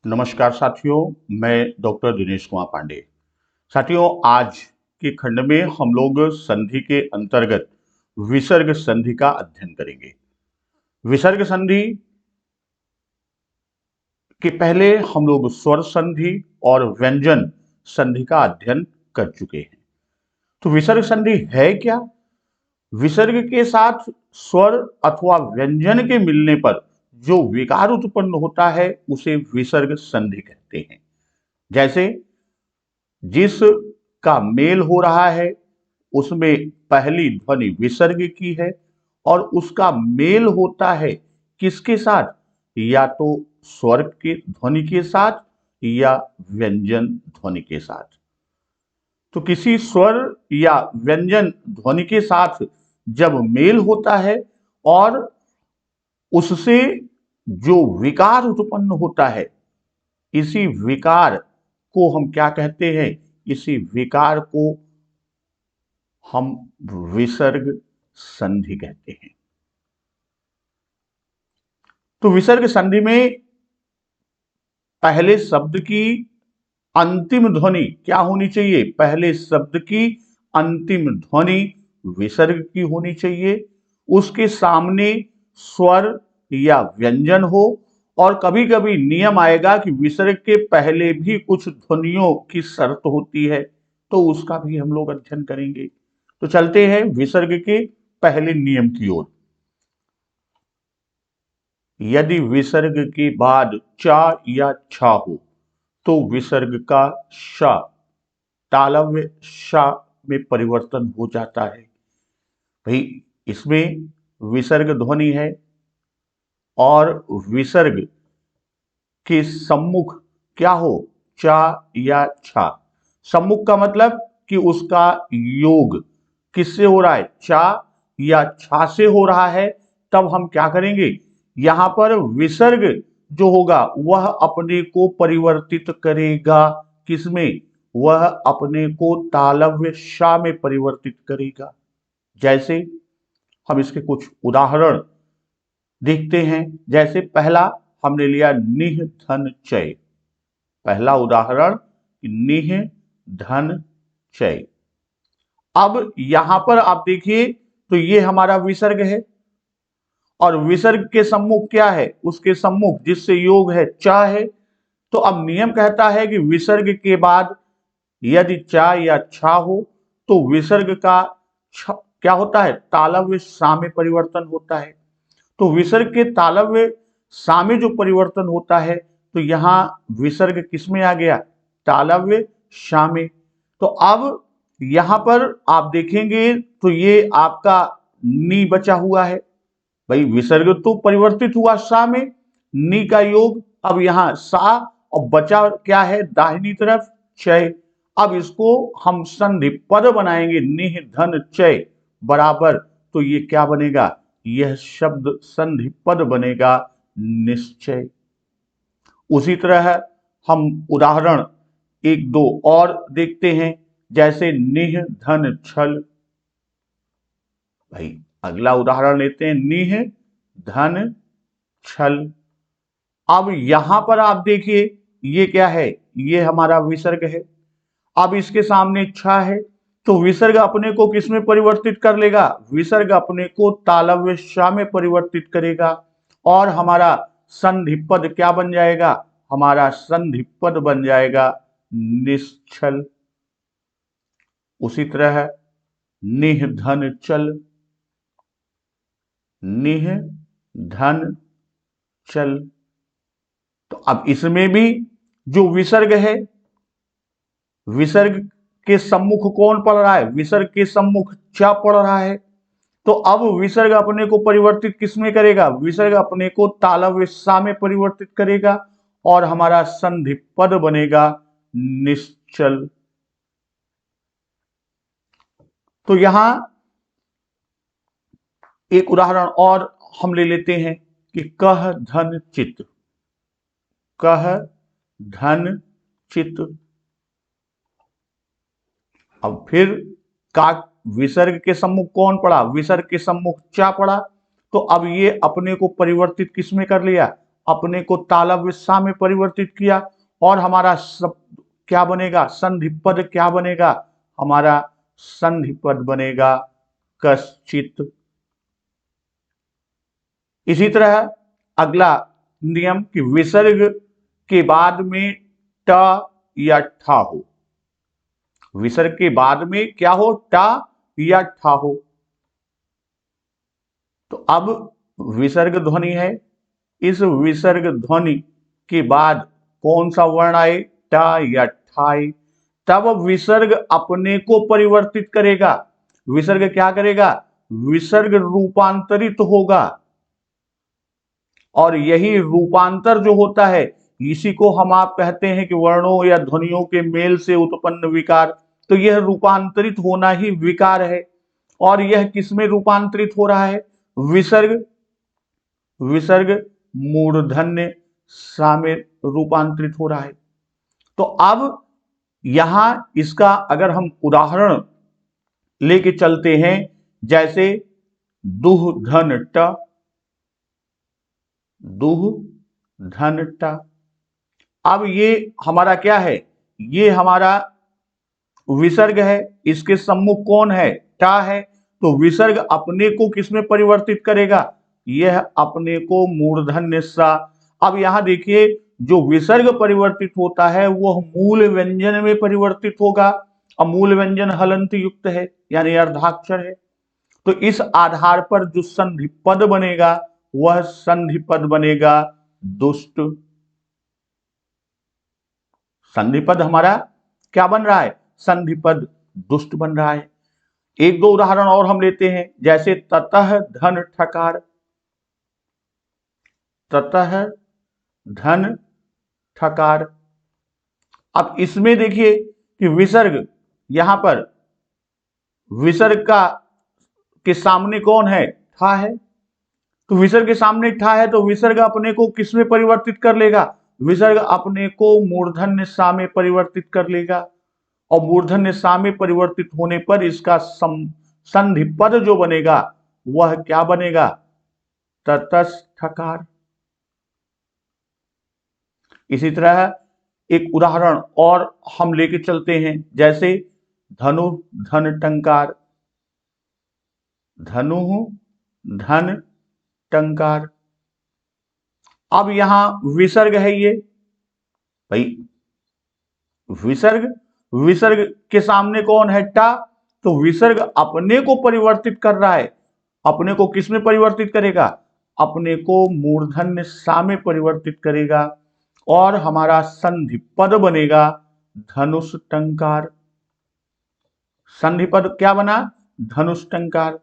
नमस्कार साथियों, मैं डॉक्टर दिनेश कुमार पांडे। साथियों, आज के खंड में हम लोग संधि के अंतर्गत विसर्ग संधि का अध्ययन करेंगे। विसर्ग संधि के पहले हम लोग स्वर संधि और व्यंजन संधि का अध्ययन कर चुके हैं। तो विसर्ग संधि है क्या? विसर्ग के साथ स्वर अथवा व्यंजन के मिलने पर जो विकार उत्पन्न होता है उसे विसर्ग संधि कहते हैं। जैसे जिस का मेल हो रहा है उसमें पहली ध्वनि विसर्ग की है और उसका मेल होता है किसके साथ? या तो स्वर के ध्वनि के साथ या व्यंजन ध्वनि के साथ। तो किसी स्वर या व्यंजन ध्वनि के साथ जब मेल होता है और उससे जो विकार उत्पन्न होता है, इसी विकार को हम क्या कहते हैं? इसी विकार को हम विसर्ग संधि कहते हैं। तो विसर्ग संधि में पहले शब्द की अंतिम ध्वनि क्या होनी चाहिए? पहले शब्द की अंतिम ध्वनि विसर्ग की होनी चाहिए। उसके सामने स्वर या व्यंजन हो और कभी कभी नियम आएगा कि विसर्ग के पहले भी कुछ ध्वनियों की शर्त होती है, तो उसका भी हम लोग अध्ययन करेंगे। तो चलते हैं विसर्ग के पहले नियम की ओर। यदि विसर्ग के बाद चा या छा हो तो विसर्ग का शा तालव्य शा में परिवर्तन हो जाता है। भाई, इसमें विसर्ग ध्वनि है और विसर्ग के सम्मुख क्या हो? चा या छा। सम्मुख का मतलब कि उसका योग किससे हो रहा है? चा या छा से हो रहा है। तब हम क्या करेंगे? यहां पर विसर्ग जो होगा वह अपने को परिवर्तित करेगा। किसमें? वह अपने को तालव्य शा में परिवर्तित करेगा। जैसे हम इसके कुछ उदाहरण देखते हैं। जैसे पहला हमने लिया निह धन चय। पहला उदाहरण निह धन चय। अब यहां पर आप देखिए तो ये हमारा विसर्ग है और विसर्ग के सम्मुख क्या है? उसके सम्मुख जिससे योग है चा है। तो अब नियम कहता है कि विसर्ग के बाद यदि चा या छा हो तो विसर्ग का क्या होता है? तालव्य सा में परिवर्तन होता है। तो विसर्ग के तालव्य सा में जो परिवर्तन होता है तो यहां विसर्ग किसमें आ गया? तालव्य शा में। तो अब यहां पर आप देखेंगे तो ये आपका नी बचा हुआ है। भाई, विसर्ग तो परिवर्तित हुआ सा में, नी का योग अब यहां सा और बचा क्या है? दाहिनी तरफ चय। अब इसको हम संधि पद बनाएंगे, निह धन चय बराबर। तो ये क्या बनेगा? यह शब्द संधि पद बनेगा निश्चय। उसी तरह हम उदाहरण एक दो और देखते हैं। जैसे निह धन छल। भाई, अगला उदाहरण लेते हैं, निह धन छल। अब यहां पर आप देखिए ये क्या है? ये हमारा विसर्ग है। अब इसके सामने छा है तो विसर्ग अपने को किस में परिवर्तित कर लेगा? विसर्ग अपने को तालव्य शा में परिवर्तित करेगा और हमारा संधि पद क्या बन जाएगा? हमारा संधि पद बन जाएगा निश्चल। उसी तरह निह धन चल। निह धन चल। तो अब इसमें भी जो विसर्ग है, विसर्ग के सम्मुख कौन पड़ रहा है? विसर्ग के सम्मुख चा पड़ रहा है। तो अब विसर्ग अपने को परिवर्तित किसमें करेगा? विसर्ग अपने को तालव्य सा में परिवर्तित करेगा और हमारा संधि पद बनेगा निश्चल। तो यहां एक उदाहरण और हम ले लेते हैं कि कह धन चित। कह धन चित। अब फिर का विसर्ग के सम्मुख कौन पड़ा? विसर्ग के सम्मुख चा पड़ा। तो अब ये अपने को परिवर्तित किसमें कर लिया? अपने को तालव्य सा में परिवर्तित किया और हमारा शब्द क्या बनेगा, संधि पद क्या बनेगा, हमारा संधि पद बनेगा कश्चित। इसी तरह अगला नियम कि विसर्ग के बाद में ट या ठा हो, विसर्ग के बाद में क्या हो, टा या ठा हो। तो अब विसर्ग ध्वनि है, इस विसर्ग ध्वनि के बाद कौन सा वर्ण आए, टा या ठा आए, तब विसर्ग अपने को परिवर्तित करेगा। विसर्ग क्या करेगा, विसर्ग रूपांतरित होगा। और यही रूपांतर जो होता है इसी को हम आप कहते हैं कि वर्णों या ध्वनियों के मेल से उत्पन्न विकार। तो यह रूपांतरित होना ही विकार है। और यह किसमें रूपांतरित हो रहा है, विसर्ग, विसर्ग मूर्धन्य सा में रूपांतरित हो रहा है। तो अब यहां इसका अगर हम उदाहरण लेके चलते हैं, जैसे दुह धन ट, दुह धन ट। अब ये हमारा क्या है, ये हमारा विसर्ग है, इसके सम्मुख कौन है, टा है। तो विसर्ग अपने को किसमें परिवर्तित करेगा, यह अपने को मूर्धन्य सा। अब यहां देखिए जो विसर्ग परिवर्तित होता है वह मूल व्यंजन में परिवर्तित होगा, और मूल व्यंजन हलंत युक्त है यानी अर्धाक्षर है। तो इस आधार पर जो संधि पद बनेगा वह संधि पद बनेगा दुष्ट। संधि पद हमारा क्या बन रहा है, संधि पद दुष्ट बन रहा है। एक दो उदाहरण और हम लेते हैं, जैसे ततः धन ठकार, ततः धन ठकार। अब इसमें देखिए कि विसर्ग, यहां पर विसर्ग का के सामने कौन है, ठा है। तो विसर्ग के सामने ठा है तो विसर्ग अपने को किसमें परिवर्तित कर लेगा, विसर्ग अपने को मूर्धन्य सा में परिवर्तित कर लेगा। और मूर्धन्य सा में परिवर्तित होने पर इसका संधि पद जो बनेगा वह क्या बनेगा, ततस्थकार। इसी तरह एक उदाहरण और हम लेके चलते हैं, जैसे धनु धन टंकार, धनु धन टंकार। अब यहां विसर्ग है ये भाई, विसर्ग, विसर्ग के सामने कौन है, टा। तो विसर्ग अपने को परिवर्तित कर रहा है, अपने को किसमें परिवर्तित करेगा, अपने को मूर्धन्य सा में परिवर्तित करेगा। और हमारा संधि पद बनेगा धनुष टंकार। संधि पद क्या बना, धनुष टंकार।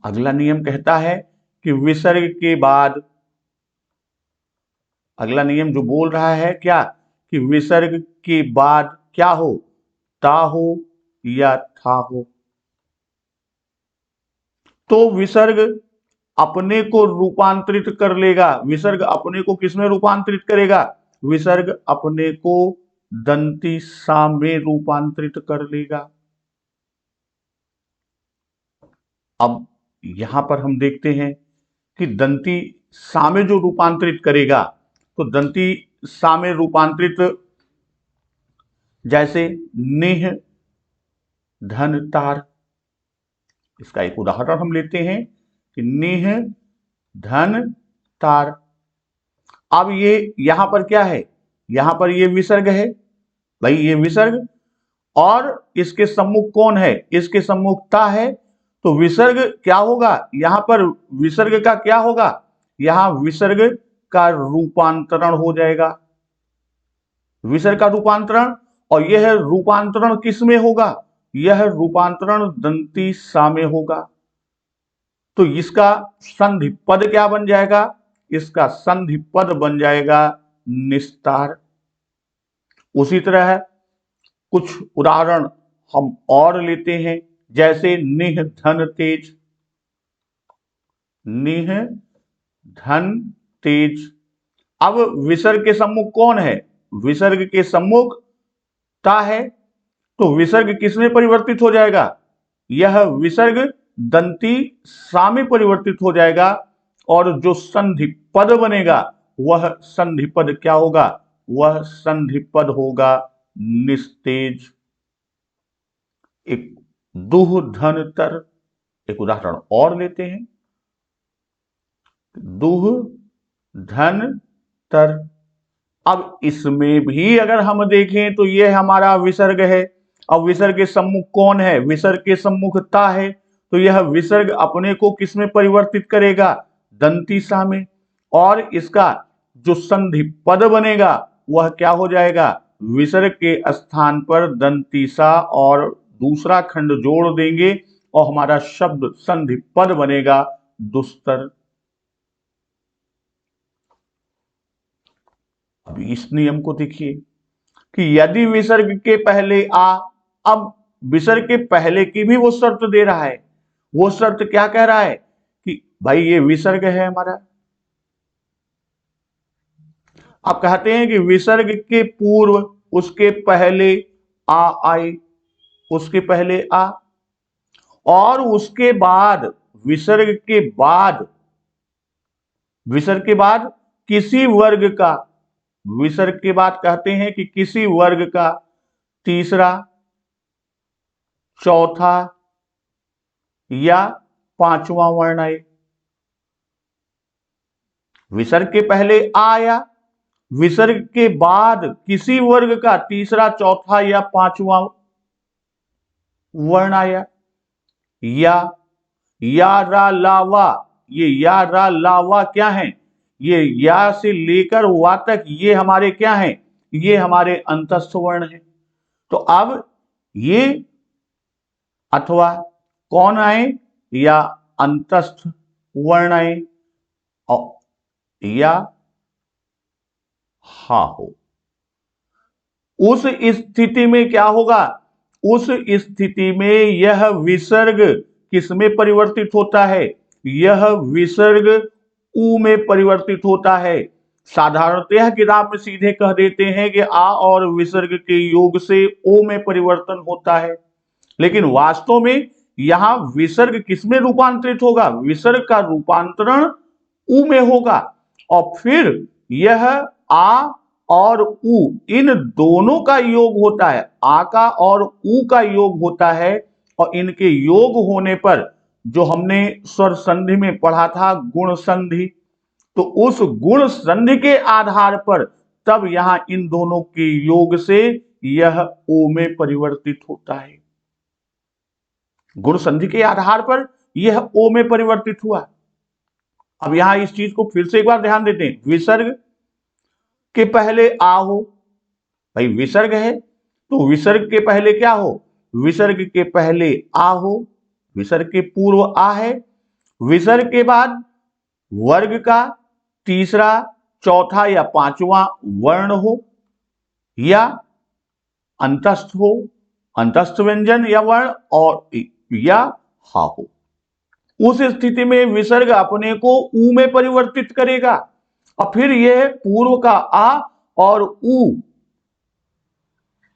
अगला नियम कहता है कि विसर्ग के बाद, अगला नियम जो बोल रहा है क्या, कि विसर्ग के बाद क्या हो, ता हो या था हो। तो विसर्ग अपने को रूपांतरित कर लेगा। विसर्ग अपने को किसमें रूपांतरित करेगा, विसर्ग अपने को दंती सा में रूपांतरित कर लेगा। अब यहां पर हम देखते हैं कि दंती सा में जो रूपांतरित करेगा, तो दंती सा में रूपांतरित, जैसे निह धन तार। इसका एक उदाहरण हम लेते हैं कि निह धन तार। अब ये यहां पर क्या है, यहां पर ये विसर्ग है भाई, ये विसर्ग, और इसके सम्मुख कौन है, इसके सम्मुख ता है। तो विसर्ग क्या होगा, यहां पर विसर्ग का क्या होगा, यहां विसर्ग का रूपांतरण हो जाएगा, विसर्ग का रूपांतरण। और यह रूपांतरण किस में होगा, यह रूपांतरण दंती सा में होगा। तो इसका संधि पद क्या बन जाएगा, इसका संधि पद बन जाएगा निस्तार। उसी तरह कुछ उदाहरण हम और लेते हैं, जैसे निह धन तेज, निह धन तेज। अब विसर्ग के सम्मुख कौन है, विसर्ग के सम्मुख ता है। तो विसर्ग किसमें परिवर्तित हो जाएगा, यह विसर्ग दंती सा में परिवर्तित हो जाएगा। और जो संधि पद बनेगा वह संधि पद क्या होगा? वह संधि पद होगा निस्तेज। एक दुह धन तर, एक उदाहरण और लेते हैं। दुह धन तर, अब इसमें भी अगर हम देखें तो यह हमारा विसर्ग है। अब विसर्ग के सम्मुख कौन है? विसर्ग के सम्मुख ता है, तो यह विसर्ग अपने को किस में परिवर्तित करेगा? दंती सा में। और इसका जो संधि पद बनेगा वह क्या हो जाएगा? विसर्ग के स्थान पर दंती सा और दूसरा खंड जोड़ देंगे और हमारा शब्द संधि पद बनेगा दुस्तर। अब इस नियम को देखिए कि यदि विसर्ग के पहले आ, अब विसर्ग के पहले की भी वो शर्त दे रहा है। वो शर्त क्या कह रहा है कि भाई ये विसर्ग है हमारा। आप कहते हैं कि विसर्ग के पूर्व उसके पहले आ आए, उसके पहले आ, और उसके बाद विसर्ग के बाद, विसर्ग के बाद किसी वर्ग का, विसर्ग के बाद कहते हैं कि किसी वर्ग का तीसरा, चौथा या पांचवा वर्ण आए। विसर्ग के पहले आया, विसर्ग के बाद किसी वर्ग का तीसरा, चौथा या पांचवा वर्ण आया। या रा लावा, ये या रा लावा क्या है? ये या से लेकर वा तक ये हमारे क्या हैं? ये हमारे अंतस्थ वर्ण है। तो अब ये अथवा कौन आए? या अंतस्थ वर्ण आए और या हा हो। उस स्थिति में क्या होगा? उस स्थिति में यह विसर्ग किसमें परिवर्तित होता है? यह विसर्ग ऊ में परिवर्तित होता है। साधारणतः किताब में सीधे कह देते हैं कि आ और विसर्ग के योग से ओ में परिवर्तन होता है, लेकिन वास्तव में यहां विसर्ग किसमें रूपांतरित होगा? विसर्ग का रूपांतरण ऊ में होगा और फिर यह आ और ऊ इन दोनों का योग होता है। आ का और ऊ का योग होता है और इनके योग होने पर जो हमने स्वर संधि में पढ़ा था गुण संधि, तो उस गुण संधि के आधार पर तब यहां इन दोनों के योग से यह ओ में परिवर्तित होता है। गुण संधि के आधार पर यह ओ में परिवर्तित हुआ। अब यहां इस चीज को फिर से एक बार ध्यान देते हैं। विसर्ग के पहले आ हो, भाई विसर्ग है तो विसर्ग के पहले क्या हो? विसर्ग के पहले आ हो, विसर्ग के पूर्व आ है। विसर्ग के बाद वर्ग का तीसरा, चौथा या पांचवा वर्ण हो या अंतस्थ हो, अंतस्थ व्यंजन या वर्ण, और या हा हो। उस स्थिति में विसर्ग अपने को ऊ में परिवर्तित करेगा और फिर यह पूर्व का आ और ऊ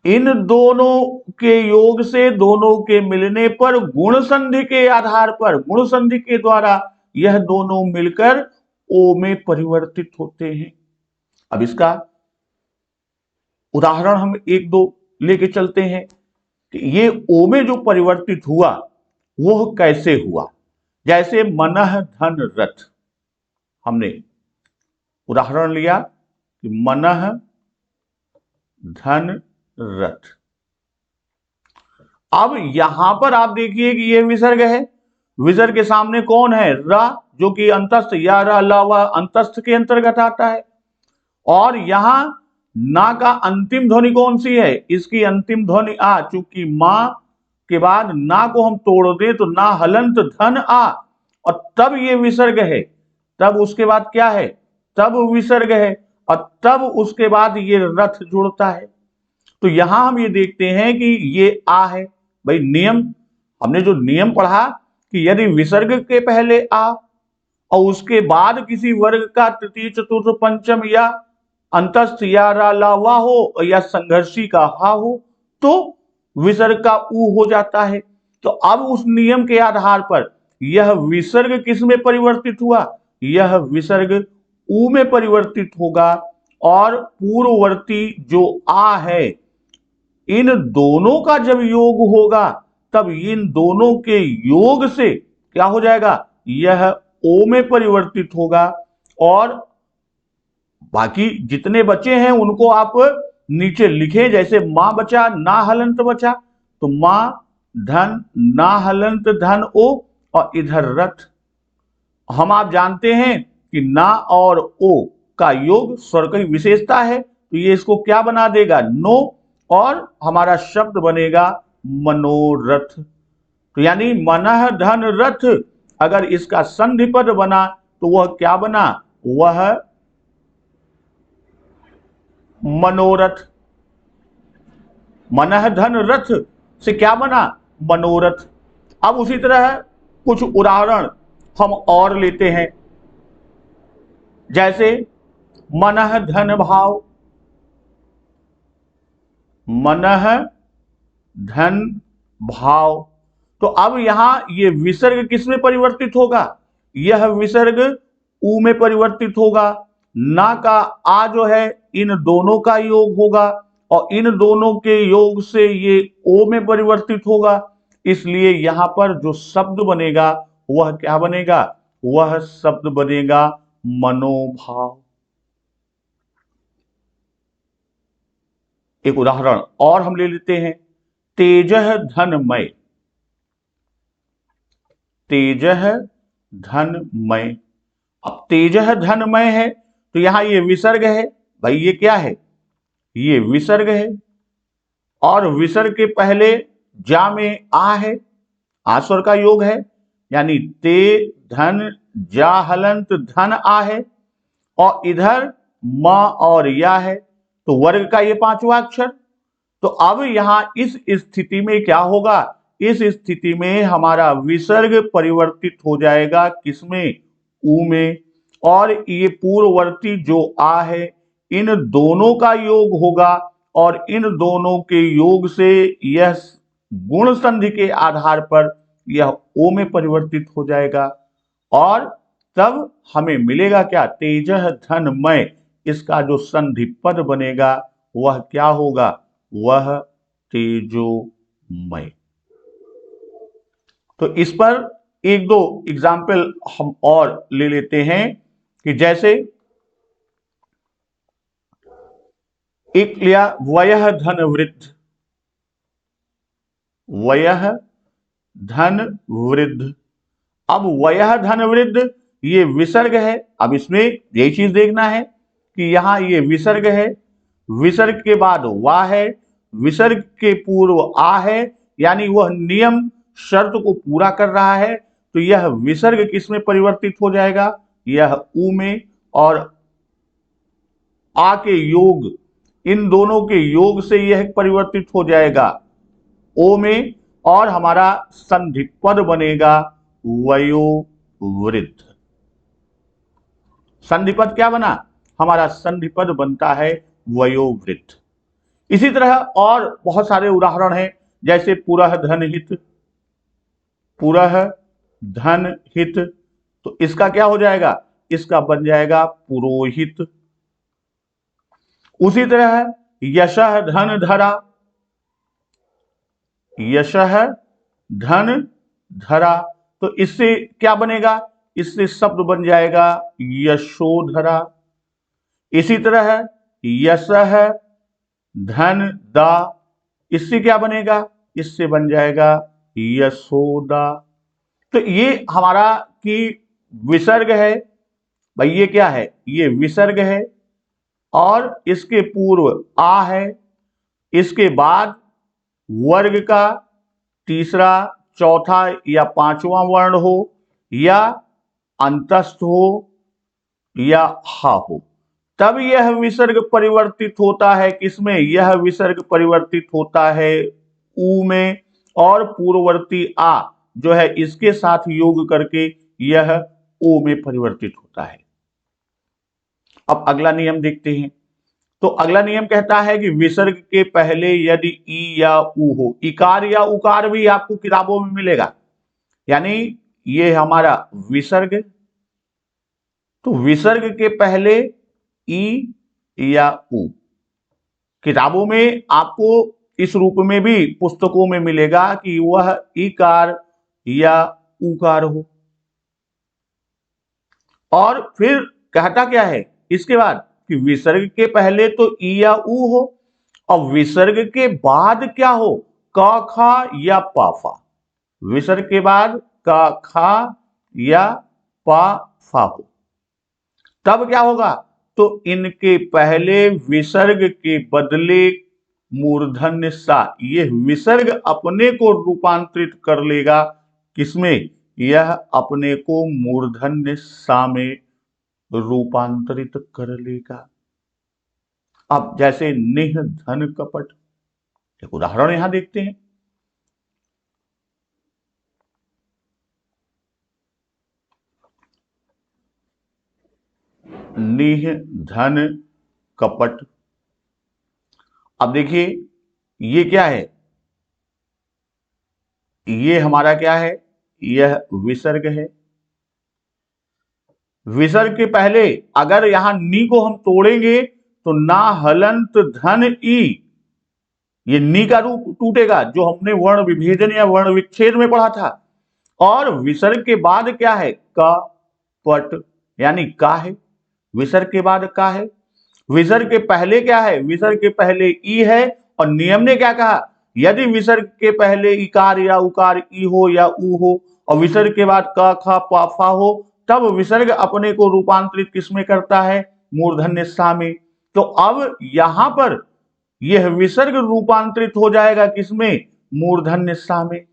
इन दोनों के योग से, दोनों के मिलने पर गुण संधि के आधार पर, गुण संधि के द्वारा यह दोनों मिलकर ओ में परिवर्तित होते हैं। अब इसका उदाहरण हम एक दो लेके चलते हैं कि ये ओ में जो परिवर्तित हुआ वह कैसे हुआ। जैसे मनः धन रथ, हमने उदाहरण लिया कि मनः धन रथ। अब यहां पर आप देखिए कि यह विसर्ग है। विसर्ग के सामने कौन है? रा, जो कि अंतस्थ या रा लावा अंतस्थ के अंतर्गत आता है। और यहां ना का अंतिम ध्वनि कौन सी है? इसकी अंतिम ध्वनि आ, चूंकि मां के बाद ना को हम तोड़ दें तो ना हलंत धन आ, और तब ये विसर्ग है। तब उसके बाद क्या है? तब विसर्ग है और तब उसके बाद ये रथ जुड़ता है। तो यहां हम ये देखते हैं कि ये आ है। भाई नियम, हमने जो नियम पढ़ा कि यदि विसर्ग के पहले आ और उसके बाद किसी वर्ग का तृतीय, चतुर्थ, पंचम या अंतस्थ या रा ला वा हो या संघर्षी का हा हो तो विसर्ग का ऊ हो जाता है। तो अब उस नियम के आधार पर यह विसर्ग किस में परिवर्तित हुआ? यह विसर्ग ऊ में परिवर्तित होगा और पूर्ववर्ती जो आ है, इन दोनों का जब योग होगा तब इन दोनों के योग से क्या हो जाएगा, यह ओ में परिवर्तित होगा। और बाकी जितने बचे हैं उनको आप नीचे लिखें, जैसे मां बचा, ना हलंत बचा, तो मां धन ना हलंत धन ओ, और इधर रथ। हम आप जानते हैं कि ना और ओ का योग स्वर की विशेषता है, तो ये इसको क्या बना देगा, नो, और हमारा शब्द बनेगा मनोरथ। तो यानी मनः धन रथ, अगर इसका संधि पद बना तो वह क्या बना, वह मनोरथ। मनः धन रथ से क्या बना, मनोरथ। अब उसी तरह कुछ उदाहरण हम और लेते हैं, जैसे मनः धन भाव, मनः धन भाव। तो अब यहां ये विसर्ग किस में परिवर्तित होगा, यह विसर्ग ऊ में परिवर्तित होगा। ना का आ जो है इन दोनों का योग होगा और इन दोनों के योग से ये ओ में परिवर्तित होगा, इसलिए यहां पर जो शब्द बनेगा वह क्या बनेगा, वह शब्द बनेगा मनोभाव। एक उदाहरण और हम ले लेते हैं, तेजः धनमय, तेजः धनमय। अब तेजः धनमय है तो यहां ये विसर्ग है, भाई ये क्या है, ये विसर्ग है, और विसर्ग के पहले जा में आ है, आ स्वर का योग है, यानी ते धन जा हलंत धन आ है, और इधर म और या है, तो वर्ग का ये पांचवा अक्षर। तो अब यहां इस स्थिति में क्या होगा, इस स्थिति में हमारा विसर्ग परिवर्तित हो जाएगा किसमें, ऊ में, और ये पूर्ववर्ती जो आ है इन दोनों का योग होगा, और इन दोनों के योग से यह गुण संधि के आधार पर यह ओ में परिवर्तित हो जाएगा, और तब हमें मिलेगा क्या, तेजः धनमय। इसका जो संधि पद बनेगा वह क्या होगा, वह तेजोमय। तो इस पर एक दो एग्जाम्पल हम और ले लेते हैं, कि जैसे एक लिया वयः धन वृद्ध, वयः धन वृद्ध। अब वयः धन वृद्ध ये विसर्ग है, अब इसमें यही चीज देखना है कि यहां ये विसर्ग है, विसर्ग के बाद वा है, विसर्ग के पूर्व आ है, यानी वह नियम शर्त को पूरा कर रहा है, तो यह विसर्ग किसमें परिवर्तित हो जाएगा, यह ऊ में, और आ के योग, इन दोनों के योग से यह परिवर्तित हो जाएगा ओ में, और हमारा संधि पद बनेगा वयोवृद्ध। संधि पद क्या बना, हमारा संधि पद बनता है वयोवृद्ध। इसी तरह और बहुत सारे उदाहरण हैं, जैसे पुरः धन हित, पुरः धन हित, तो इसका क्या हो जाएगा, इसका बन जाएगा पुरोहित। उसी तरह यशः धन धरा, यशः धन धरा, तो इससे क्या बनेगा, इससे शब्द बन जाएगा यशोधरा। इसी तरह यशः धन दा, इससे क्या बनेगा, इससे बन जाएगा यशोदा। तो ये हमारा की विसर्ग है, भाई ये क्या है, ये विसर्ग है, और इसके पूर्व आ है, इसके बाद वर्ग का तीसरा चौथा या पांचवा वर्ण हो, या अंतस्थ हो, या हा हो, तब यह विसर्ग परिवर्तित होता है किसमें, यह विसर्ग परिवर्तित होता है ऊ में, और पूर्ववर्ती आ जो है इसके साथ योग करके यह ओ में परिवर्तित होता है। अब अगला नियम देखते हैं। तो अगला नियम कहता है कि विसर्ग के पहले यदि ई या ऊ हो, इकार या उकार भी आपको किताबों में मिलेगा, यानी ये हमारा विसर्ग, तो विसर्ग के पहले ई या उ। किताबों में आपको इस रूप में भी पुस्तकों में मिलेगा कि वह ईकार या उकार हो। और फिर कहता क्या है इसके बाद कि विसर्ग के पहले तो ई या उ हो और विसर्ग के बाद क्या हो, क खा या पा फा। विसर्ग के बाद क खा या पा फा हो, तब क्या होगा, तो इनके पहले विसर्ग के बदले मूर्धन्य सा, ये विसर्ग अपने को रूपांतरित कर लेगा किसमें, यह अपने को मूर्धन्य सा में रूपांतरित कर लेगा। अब जैसे निह धन कपट, एक उदाहरण यहां देखते हैं। निह धन कपट। अब देखिए ये क्या है, ये हमारा क्या है, यह विसर्ग है। विसर्ग के पहले अगर यहां नी को हम तोड़ेंगे तो ना हलंत धन ई, ये नी का रूप टूटेगा जो हमने वर्ण विभेदन या वर्ण विच्छेद में पढ़ा था। और विसर्ग के बाद क्या है, का पट, यानी का है। विसर्ग के बाद का है, विसर्ग के पहले क्या है, विसर्ग के पहले ई है। और नियम ने क्या कहा, यदि विसर्ग के पहले इकार या उकार ई हो या उ हो और विसर्ग के बाद क ख प फा हो, तब विसर्ग अपने को रूपांतरित किसमें करता है, मूर्धन्य सा में। तो अब यहां पर यह विसर्ग रूपांतरित हो जाएगा किसमें, मूर्धन्य सा में।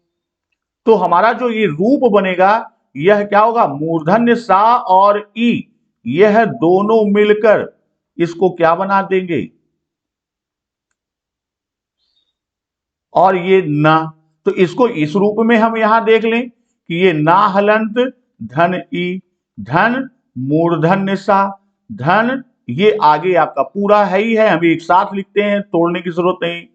तो हमारा जो ये रूप बनेगा यह क्या होगा, मूर्धन्य सा और ई, यह दोनों मिलकर इसको क्या बना देंगे, और ये ना। तो इसको इस रूप में हम यहां देख लें कि ये ना हलंत धन ई, धन मूर्धन्य सा, धन ये आगे आपका पूरा है ही है, हम एक साथ लिखते हैं, तोड़ने की जरूरत नहीं।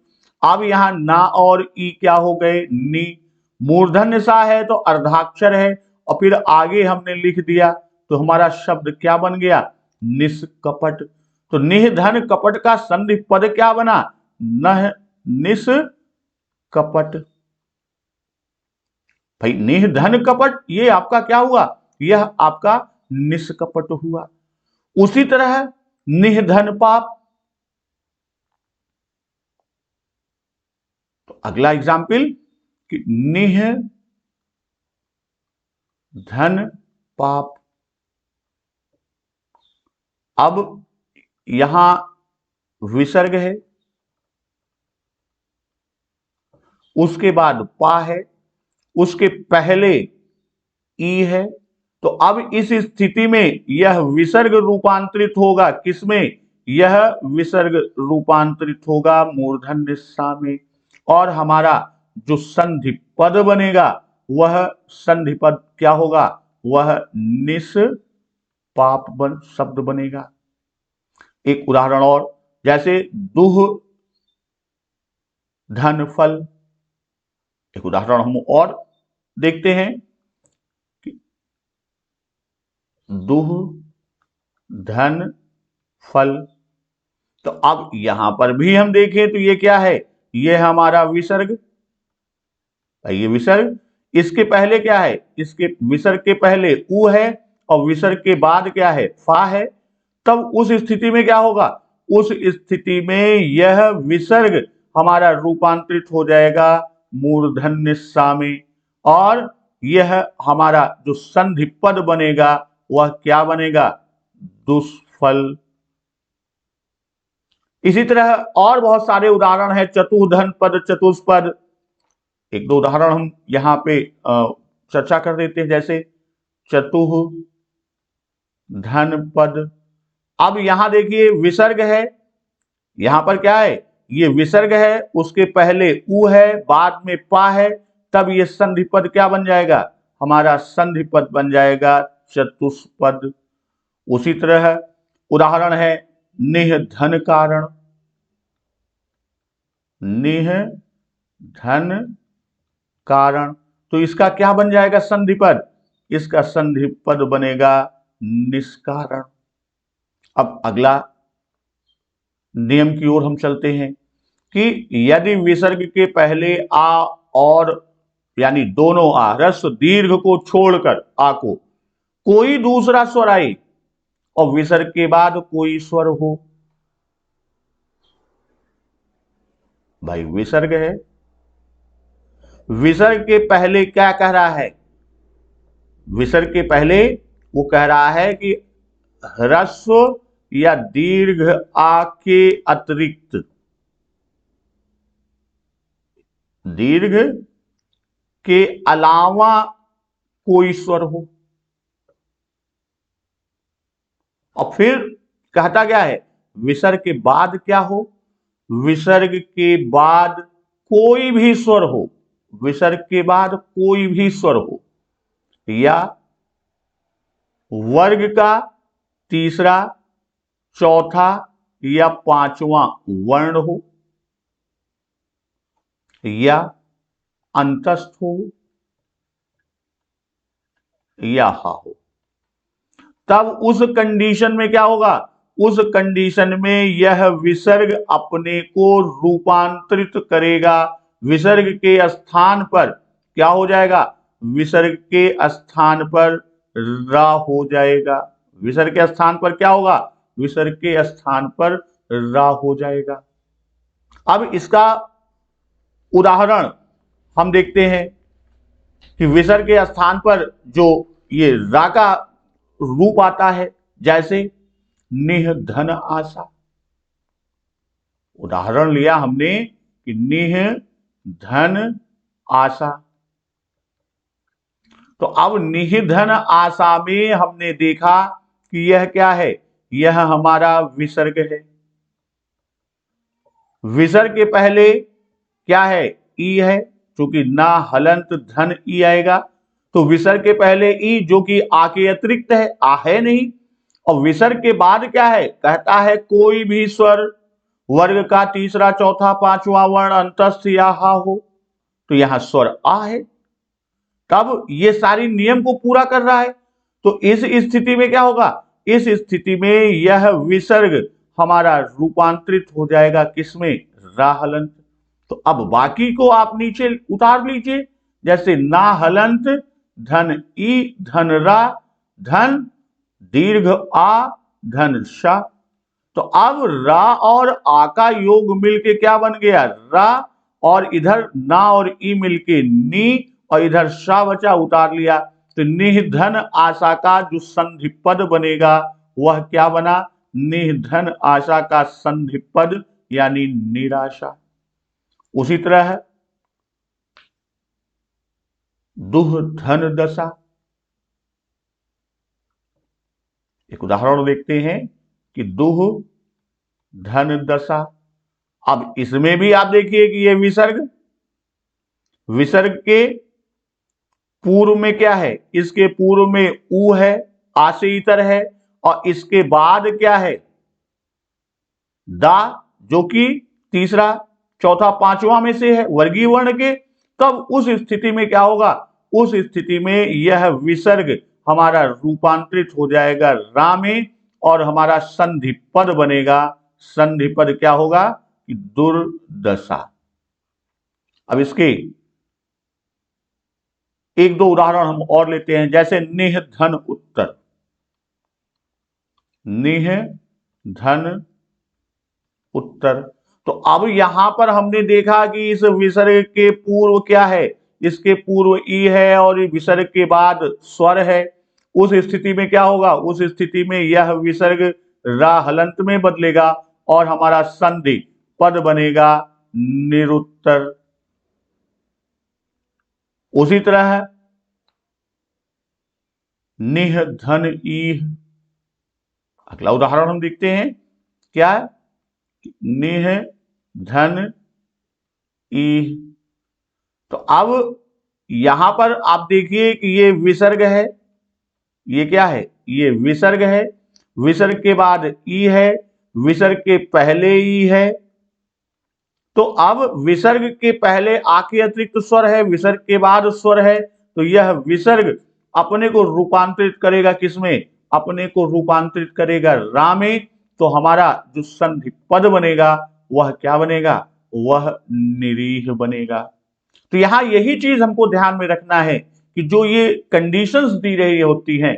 अब यहां ना और ई क्या हो गए, नी। मूर्धन्य सा है तो अर्धाक्षर है और फिर आगे हमने लिख दिया तो हमारा शब्द क्या बन गया, निष्कपट। तो निह धन कपट का संधि पद क्या बना, नह निस कपट। भाई निह धन कपट ये आपका क्या हुआ, यह आपका निष्कपट हुआ। उसी तरह निह धन पाप। तो अगला एग्जाम्पल कि निह धन पाप। अब यहां विसर्ग है, उसके बाद पा है, उसके पहले ई है। तो अब इस स्थिति में यह विसर्ग रूपांतरित होगा किसमें, यह विसर्ग रूपांतरित होगा मूर्धन्य सा में। और हमारा जो संधि पद बनेगा वह संधि पद क्या होगा, वह निस पाप शब्द बनेगा। एक उदाहरण और, जैसे दुह धन फल। एक उदाहरण हम और देखते हैं कि दुह धन फल। तो अब यहां पर भी हम देखें तो ये क्या है, ये हमारा विसर्ग, ये विसर्ग। इसके पहले क्या है, इसके विसर्ग के पहले उ है और विसर्ग के बाद क्या है, फा है। तब उस स्थिति में क्या होगा, उस स्थिति में यह विसर्ग हमारा रूपांतरित हो जाएगा मूर्धन्य सा में। और यह हमारा जो संधि पद बनेगा वह क्या बनेगा, दुष्फल। इसी तरह और बहुत सारे उदाहरण है, चतुर्धन पद चतुष्पद। एक दो उदाहरण हम यहां पे चर्चा कर देते हैं, जैसे चतुह धन पद। अब यहां देखिए विसर्ग है, यहां पर क्या है, ये विसर्ग है, उसके पहले उ है, बाद में पा है। तब ये संधि पद क्या बन जाएगा, हमारा संधि पद बन जाएगा चतुष्पद। उसी तरह उदाहरण है निह धन कारण। निह धन कारण, तो इसका क्या बन जाएगा संधि पद, इसका संधि पद बनेगा निष्कारण। अब अगला नियम की ओर हम चलते हैं कि यदि विसर्ग के पहले आ और यानी दोनों आ ह्रस्व दीर्घ को छोड़कर आ को कोई दूसरा स्वर आए और विसर्ग के बाद कोई स्वर हो। भाई विसर्ग है, विसर्ग के पहले क्या कह रहा है? विसर्ग के पहले वो कह रहा है कि ह्रस्व या दीर्घ आ के अतिरिक्त, दीर्घ के अलावा कोई स्वर हो। और फिर कहता क्या है? विसर्ग के बाद क्या हो? विसर्ग के बाद कोई भी स्वर हो, विसर्ग के बाद कोई भी स्वर हो, या वर्ग का तीसरा, चौथा या पांचवा वर्ण हो, या अंतस्थ हो, या हा हो। तब उस कंडीशन में क्या होगा? उस कंडीशन में यह विसर्ग अपने को रूपांतरित करेगा। विसर्ग के स्थान पर क्या हो जाएगा? विसर्ग के स्थान पर रा हो जाएगा। विसर्ग के स्थान पर क्या होगा? विसर्ग के स्थान पर रा हो जाएगा। अब इसका उदाहरण हम देखते हैं कि विसर्ग के स्थान पर जो ये रा का रूप आता है, जैसे निह धन आशा। उदाहरण लिया हमने कि निह धन आशा। तो अब निह धन आशा में हमने देखा कि यह क्या है? यह हमारा विसर्ग है। विसर्ग के पहले क्या है? ई है, क्योंकि ना हलंत धन ई आएगा, तो विसर्ग के पहले ई जो कि आ के अतिरिक्त है, आ है नहीं। और विसर्ग के बाद क्या है? कहता है कोई भी स्वर, वर्ग का तीसरा, चौथा, पांचवा वर्ण अंतस्थ या हा हो, तो यहां स्वर आ है। तब ये सारी नियम को पूरा कर रहा है। तो इस स्थिति में क्या होगा? इस स्थिति में यह विसर्ग हमारा रूपांतरित हो जाएगा किसमें? रा हलंत। तो अब बाकी को आप नीचे उतार लीजिए, जैसे ना हलंत धन ई धन रा धन दीर्घ आ धन शा। तो अब रा और आ का योग मिलके क्या बन गया? रा, और इधर ना और ई मिलके नी, और इधर शा बचा, उतार लिया। तो निधन आशा का जो संधि पद बनेगा वह क्या बना? निधन आशा का संधि पद यानी निराशा। उसी तरह है दुह धन दशा। एक उदाहरण देखते हैं कि दुह धन दशा। अब इसमें भी आप देखिए कि यह विसर्ग, विसर्ग के पूर्व में क्या है? इसके पूर्व में ऊ है, आ से इतर है, और इसके बाद क्या है? दा, जो कि तीसरा, चौथा, पांचवा में से है, वर्गीय वर्ण के। तब उस स्थिति में क्या होगा? उस स्थिति में यह विसर्ग हमारा रूपांतरित हो जाएगा रा में, और हमारा संधि पद बनेगा। संधि पद क्या होगा? कि दुर्दशा। अब इसके एक दो उदाहरण हम और लेते हैं, जैसे निह धन उत्तर। निह धन उत्तर। तो अब यहां पर हमने देखा कि इस विसर्ग के पूर्व क्या है? इसके पूर्व ई है और विसर्ग के बाद स्वर है। उस स्थिति में क्या होगा? उस स्थिति में यह विसर्ग रा हलंत में बदलेगा और हमारा संधि पद बनेगा निरुत्तर। उसी तरह है निह धन ईह। अगला उदाहरण हम देखते हैं, क्या है? निह धन ईह। तो अब यहां पर आप देखिए कि ये विसर्ग है, ये क्या है? ये विसर्ग है। विसर्ग के बाद ई है, विसर्ग के पहले ई है। तो अब विसर्ग के पहले आ के अतिरिक्त स्वर है, विसर्ग के बाद स्वर है, तो यह विसर्ग अपने को रूपांतरित करेगा किसमें? अपने को रूपांतरित करेगा रा में, तो हमारा जो संधि पद बनेगा वह क्या बनेगा, वह निरीह बनेगा। तो यहां यही चीज हमको ध्यान में रखना है कि जो ये कंडीशंस दी रही होती हैं,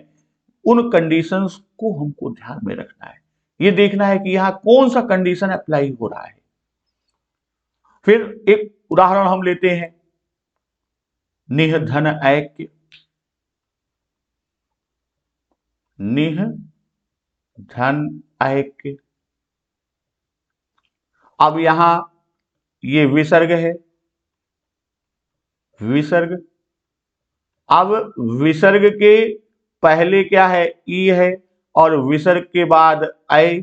उन कंडीशंस को हमको ध्यान में रखना है। ये देखना है कि यहां कौन सा कंडीशन अप्लाई हो रहा है। फिर एक उदाहरण हम लेते हैं, निह धन ऐक्य। निह धन ऐक्य, अब यहां ये विसर्ग है, विसर्ग। अब विसर्ग के पहले क्या है, ई है, और विसर्ग के बाद ऐ।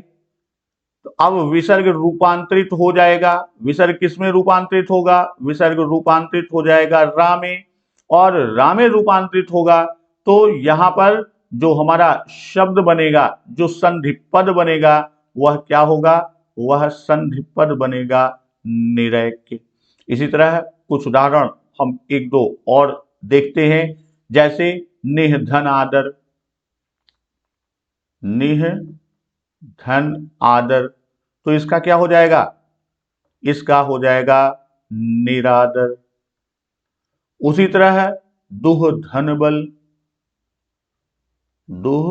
तो अब विसर्ग रूपांतरित हो जाएगा। विसर्ग किसमें रूपांतरित होगा, विसर्ग रूपांतरित हो जाएगा रा में, और रा में रूपांतरित होगा तो यहां पर जो हमारा शब्द बनेगा, जो संधि पद बनेगा, वह क्या होगा, वह संधि पद बनेगा निरैक्य। इसी तरह कुछ उदाहरण हम एक दो और देखते हैं, जैसे निह धन आदर। निह धन आदर, तो इसका क्या हो जाएगा, इसका हो जाएगा निरादर। उसी तरह दुह धन बल। दुह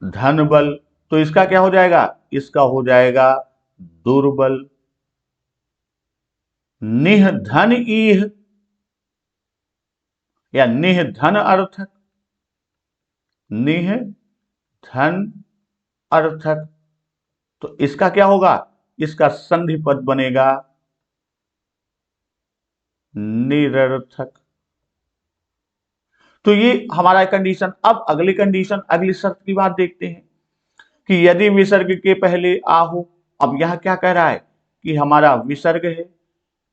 धन बल, तो इसका क्या हो जाएगा, इसका हो जाएगा दुर्बल। निह धन ईह या निह धन अर्थक। निह धन अर्थक, तो इसका क्या होगा, इसका संधि पद बनेगा निरर्थक। तो ये हमारा कंडीशन। अब अगली कंडीशन, अगली शर्त की बात देखते हैं कि यदि विसर्ग के पहले आ हो। अब यह क्या कह रहा है कि हमारा विसर्ग है,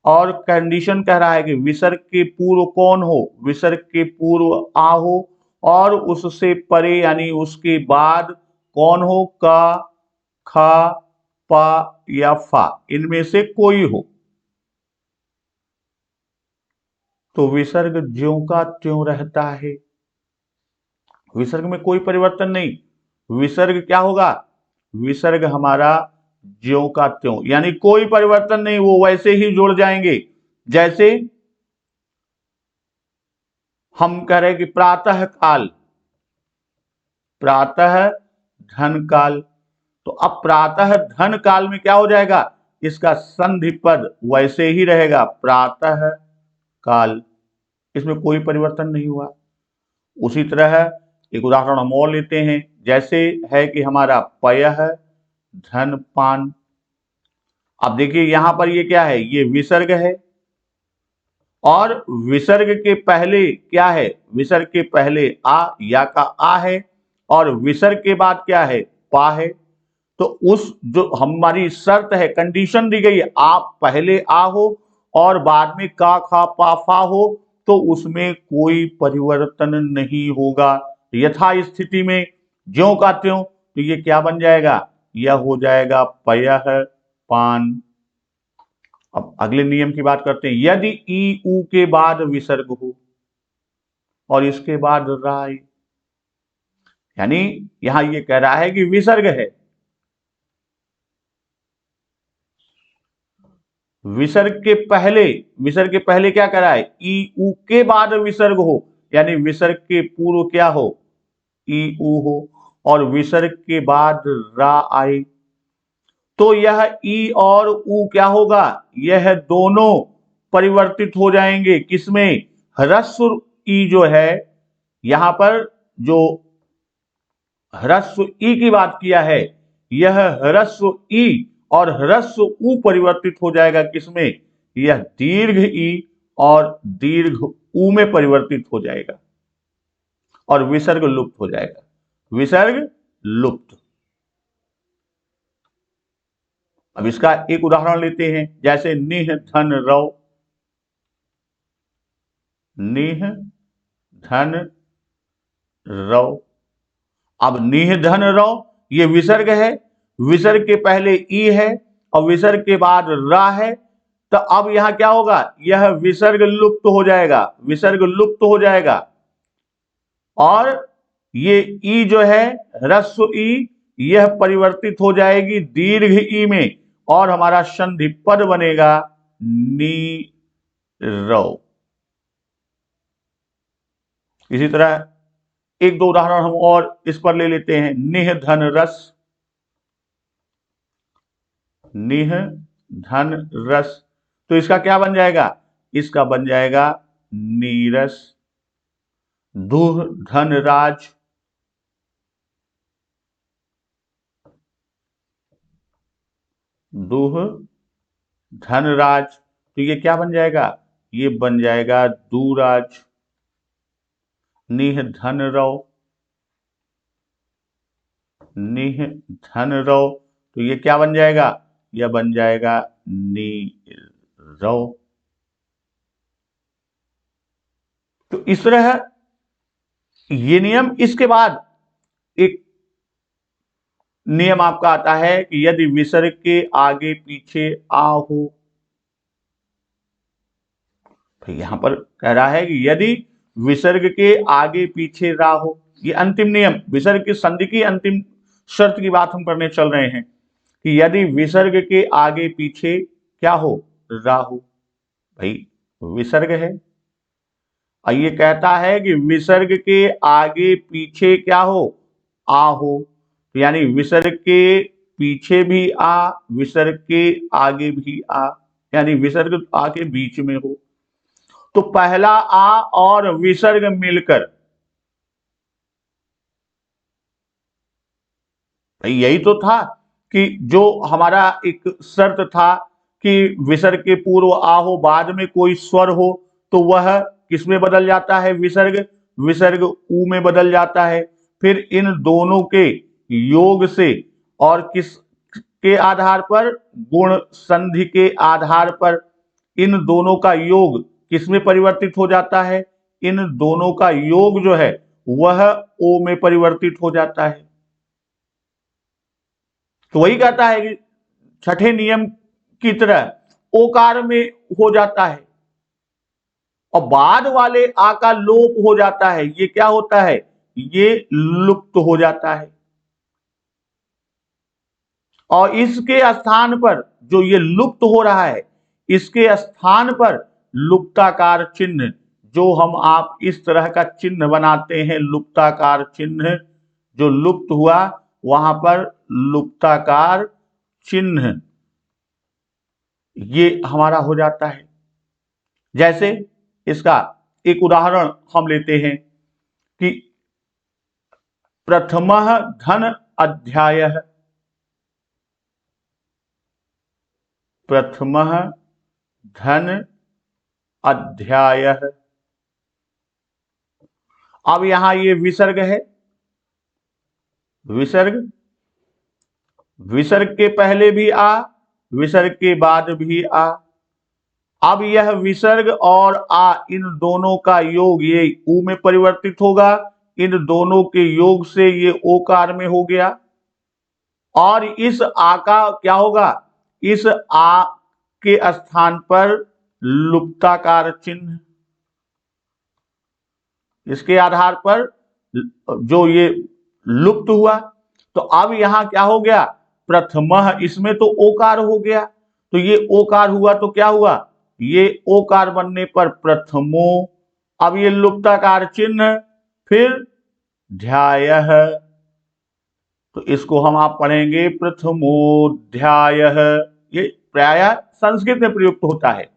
और कंडीशन कह रहा है कि विसर्ग के पूर्व कौन हो, विसर्ग के पूर्व आ हो, और उससे परे यानी उसके बाद कौन हो, का, खा, पा या फा, इनमें से कोई हो। तो विसर्ग ज्यों का त्यों रहता है, विसर्ग में कोई परिवर्तन नहीं। विसर्ग क्या होगा, विसर्ग हमारा ज्यों का त्यों, यानी कोई परिवर्तन नहीं, वो वैसे ही जुड़ जाएंगे। जैसे हम कह रहे हैं कि प्रातः काल, प्रातः धन काल, तो अब प्रातः धन काल में क्या हो जाएगा, इसका संधि पद वैसे ही रहेगा प्रातः काल, इसमें कोई परिवर्तन नहीं हुआ। उसी तरह एक उदाहरण हम और लेते हैं, जैसे है कि हमारा पयः धन पान। अब देखिए यहां पर ये क्या है, ये विसर्ग है, और विसर्ग के पहले क्या है, विसर्ग के पहले आ, या का आ है, और विसर्ग के बाद क्या है, पा है। तो उस जो हमारी शर्त है, कंडीशन दी गई है, आप पहले आ हो और बाद में का, खा, पा, फा हो, तो उसमें कोई परिवर्तन नहीं होगा। यथा स्थिति में ज्यों का त्यों, तो ये क्या बन जाएगा, यह हो जाएगा पयः पान। अब अगले नियम की बात करते हैं, यदि ई ऊ के बाद विसर्ग हो और इसके बाद राय, यानी यहां ये कह रहा है कि विसर्ग है, विसर्ग के पहले क्या करा है, ई ऊ के बाद विसर्ग हो, यानी विसर्ग के पूर्व क्या हो, ई ऊ हो, और विसर्ग के बाद रा आए, तो यह ई और ऊ क्या होगा, यह दोनों परिवर्तित हो जाएंगे। किसमें, ह्रस्व ई जो है, यहां पर जो ह्रस्व ई की बात किया है, यह ह्रस्व ई और ह्रस्व ऊ परिवर्तित हो जाएगा किसमें, यह दीर्घ ई और दीर्घ ऊ में परिवर्तित हो जाएगा, और विसर्ग लुप्त हो जाएगा, विसर्ग लुप्त। अब इसका एक उदाहरण लेते हैं, जैसे निह धन रव। निह धन रव, अब निह धन रव ये विसर्ग है, विसर्ग के पहले ई है और विसर्ग के बाद रा है, तो अब यहां क्या होगा, यह विसर्ग लुप्त हो जाएगा, विसर्ग लुप्त हो जाएगा। और ये ई जो है ह्रस्व ई, यह परिवर्तित हो जाएगी दीर्घ ई में और हमारा संधि पद बनेगा नीरव। इसी तरह एक दो उदाहरण हम और इस पर ले लेते हैं। निह धन रस, निह धन रस, तो इसका क्या बन जाएगा? इसका बन जाएगा नीरस। दुह धन राज, दुह धनराज, तो ये क्या बन जाएगा? ये बन जाएगा दुराज। निह धन रव, निह धन रव, तो ये क्या बन जाएगा? यह बन जाएगा नीरव। तो इस तरह ये नियम। इसके बाद एक नियम आपका आता है कि यदि विसर्ग के आगे पीछे आ हो, तो यहां पर कह रहा है कि यदि विसर्ग के आगे पीछे रा हो, ये अंतिम नियम, विसर्ग की संधि की अंतिम शर्त की बात हम करने चल रहे हैं कि यदि विसर्ग के आगे पीछे क्या हो? रा हो। भाई विसर्ग है और ये कहता है कि विसर्ग के आगे पीछे क्या हो? आ हो, यानी विसर्ग के पीछे भी आ, विसर्ग के आगे भी आ, यानी विसर्ग आ के बीच में हो। तो पहला आ और विसर्ग मिलकर, भाई यही तो था कि जो हमारा एक शर्त था कि विसर्ग के पूर्व आ हो, बाद में कोई स्वर हो, तो वह किस में बदल जाता है? विसर्ग, विसर्ग ऊ में बदल जाता है। फिर इन दोनों के योग से और किस के आधार पर? गुण संधि के आधार पर इन दोनों का योग किस में परिवर्तित हो जाता है? इन दोनों का योग जो है वह ओ में परिवर्तित हो जाता है। तो वही कहता है कि छठे नियम की तरह ओकार में हो जाता है और बाद वाले आ का लोप हो जाता है। ये क्या होता है? ये लुप्त हो जाता है और इसके स्थान पर जो ये लुप्त हो रहा है, इसके स्थान पर लुप्ताकार चिन्ह, जो हम आप इस तरह का चिन्ह बनाते हैं, लुप्ताकार चिन्ह, जो लुप्त हुआ वहां पर लुप्ताकार चिन्ह ये हमारा हो जाता है। जैसे इसका एक उदाहरण हम लेते हैं कि प्रथमः धन अध्यायः, प्रथमः धन अध्यायः। अब यहां ये विसर्ग है, विसर्ग, विसर्ग के पहले भी आ, विसर्ग के बाद भी आ। अब यह विसर्ग और आ, इन दोनों का योग ये ऊ में परिवर्तित होगा, इन दोनों के योग से ये ओकार में हो गया और इस आ का क्या होगा? इस आ के स्थान पर लुप्ताकार चिन्ह, इसके आधार पर जो ये लुप्त हुआ, तो अब यहां क्या हो गया? प्रथमः, इसमें तो ओकार हो गया, तो ये ओकार हुआ तो क्या हुआ? ये ओकार बनने पर प्रथमो, अब ये लुप्ताकार चिन्ह, फिर ध्यायः, तो इसको हम आप पढ़ेंगे प्रथमोध्यायः। ये प्रायः संस्कृत में प्रयुक्त होता है,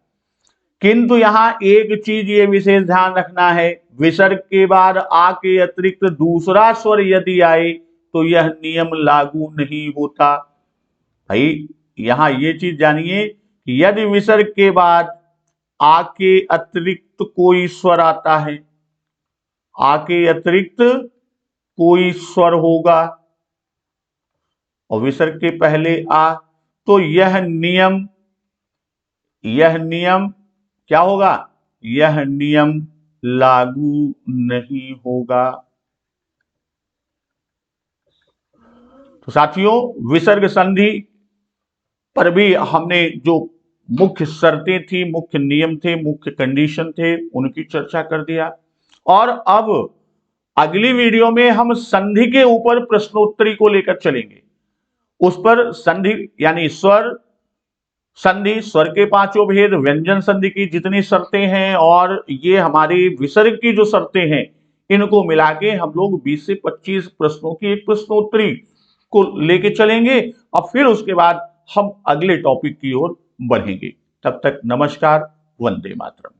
किंतु यहां एक चीज ये विशेष ध्यान रखना है, विसर्ग के बाद आ के अतिरिक्त दूसरा स्वर यदि आए तो यह नियम लागू नहीं होता। भाई यहां ये चीज जानिए कि यदि विसर्ग के बाद आ के अतिरिक्त कोई स्वर आता है, आ के अतिरिक्त कोई स्वर होगा और विसर्ग के पहले आ, तो यह नियम क्या होगा? यह नियम लागू नहीं होगा। तो साथियों, विसर्ग संधि पर भी हमने जो मुख्य शर्तें थी, मुख्य नियम थे, मुख्य कंडीशन थे, उनकी चर्चा कर दिया। और अब अगली वीडियो में हम संधि के ऊपर प्रश्नोत्तरी को लेकर चलेंगे। उस पर संधि यानी स्वर संधि, स्वर के पांचों भेद, व्यंजन संधि की जितनी शर्तें हैं और ये हमारी विसर्ग की जो शर्तें हैं, इनको मिला के हम लोग 20 से 25 प्रश्नों की एक प्रश्नोत्तरी को लेके चलेंगे और फिर उसके बाद हम अगले टॉपिक की ओर बढ़ेंगे। तब तक नमस्कार, वंदे मातरम।